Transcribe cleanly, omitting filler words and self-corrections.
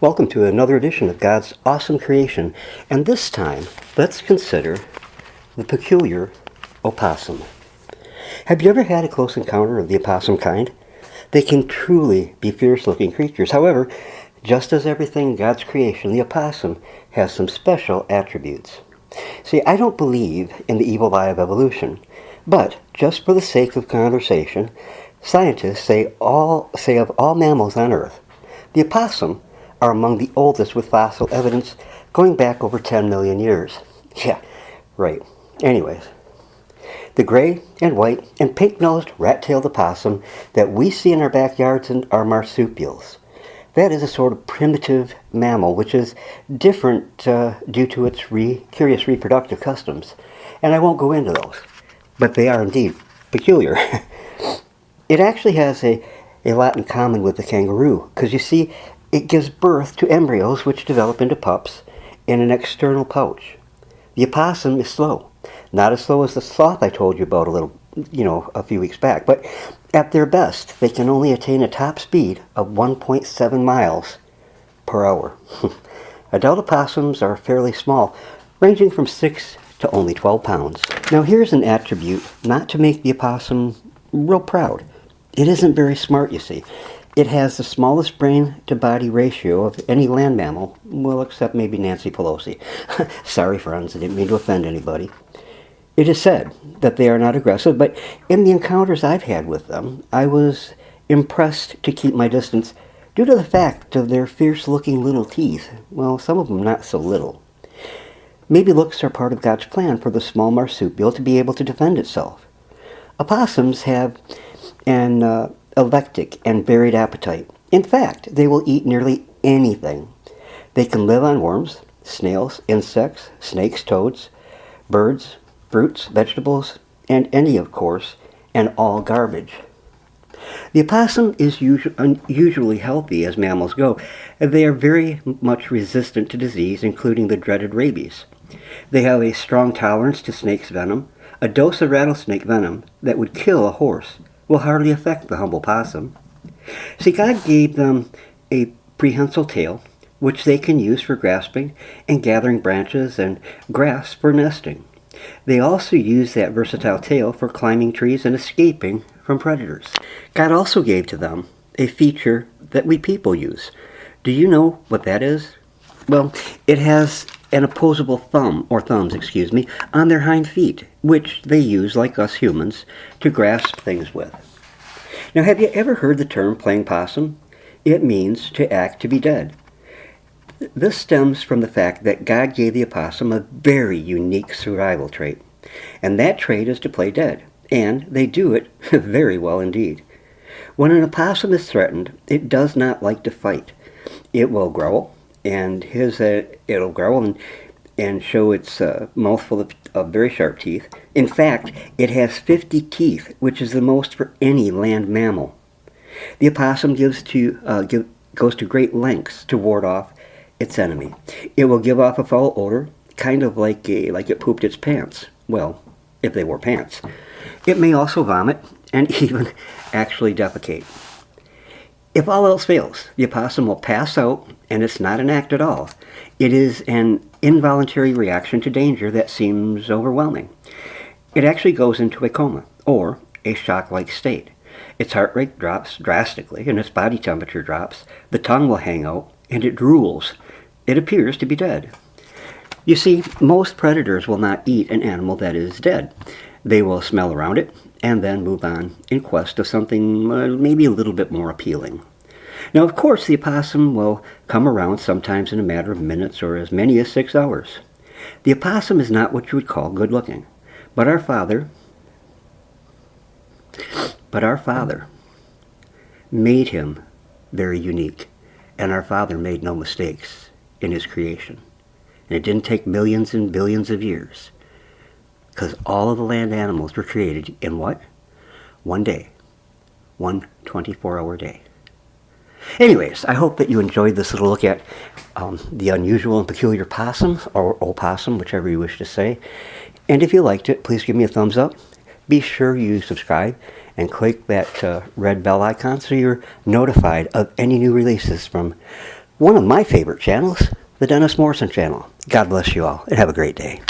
Welcome to another edition of God's Awesome Creation, and this time, let's consider the peculiar opossum. Have you ever had a close encounter of the opossum kind? They can truly be fierce-looking creatures. However, just as everything in God's creation, the opossum has some special attributes. See, I don't believe in the evil lie of evolution, but just for the sake of conversation, scientists say of all mammals on Earth, the opossum are among the oldest with fossil evidence going back over 10 million years. Yeah, right. Anyways, the gray and white and pink-nosed rat-tailed opossum that we see in our backyards are marsupials. That is a sort of primitive mammal which is different due to its curious reproductive customs. And I won't go into those, but they are indeed peculiar. It actually has a lot in common with the kangaroo, because you see, it gives birth to embryos which develop into pups in an external pouch. The opossum is slow. Not as slow as the sloth I told you about a few weeks back, but at their best, they can only attain a top speed of 1.7 miles per hour. Adult opossums are fairly small, ranging from 6 to only 12 pounds. Now here's an attribute not to make the opossum real proud. It isn't very smart, you see. It has the smallest brain-to-body ratio of any land mammal, well, except maybe Nancy Pelosi. Sorry, friends, I didn't mean to offend anybody. It is said that they are not aggressive, but in the encounters I've had with them, I was impressed to keep my distance due to the fact of their fierce-looking little teeth. Well, some of them not so little. Maybe looks are part of God's plan for the small marsupial to be able to defend itself. Opossums have an eclectic and varied appetite. In fact, they will eat nearly anything. They can live on worms, snails, insects, snakes, toads, birds, fruits, vegetables, and any, of course, and all garbage. The opossum is unusually healthy as mammals go. They are very much resistant to disease, including the dreaded rabies. They have a strong tolerance to snake's venom. A dose of rattlesnake venom that would kill a horse will hardly affect the humble possum. See, God gave them a prehensile tail, which they can use for grasping and gathering branches and grass for nesting. They also use that versatile tail for climbing trees and escaping from predators. God also gave to them a feature that we people use. Do you know what that is? Well, it has an opposable thumbs, on their hind feet, which they use, like us humans, to grasp things with. Now, have you ever heard the term playing possum? It means to act to be dead. This stems from the fact that God gave the opossum a very unique survival trait, and that trait is to play dead, and they do it very well indeed. When an opossum is threatened, it does not like to fight. It will growl, and it'll growl and show its mouth full of very sharp teeth. In fact, it has 50 teeth, which is the most for any land mammal. The opossum goes to great lengths to ward off its enemy. It will give off a foul odor, kind of like it pooped its pants. Well, if they wore pants. It may also vomit and even actually defecate. If all else fails, the opossum will pass out, and it's not an act at all. It is an involuntary reaction to danger that seems overwhelming. It actually goes into a coma, or a shock-like state. Its heart rate drops drastically, and its body temperature drops. The tongue will hang out, and it drools. It appears to be dead. You see, most predators will not eat an animal that is dead. They will smell around it, and then move on in quest of something maybe a little bit more appealing. Now, of course, the opossum will come around sometimes in a matter of minutes or as many as 6 hours. The opossum is not what you would call good-looking, but our Father made him very unique, and our Father made no mistakes in his creation. And it didn't take millions and billions of years, because all of the land animals were created in what? One day. One 24-hour day. Anyways, I hope that you enjoyed this little look at the unusual and peculiar possum, or opossum, whichever you wish to say. And if you liked it, please give me a thumbs up. Be sure you subscribe and click that red bell icon so you're notified of any new releases from one of my favorite channels, the Dennis Morrison channel. God bless you all, and have a great day.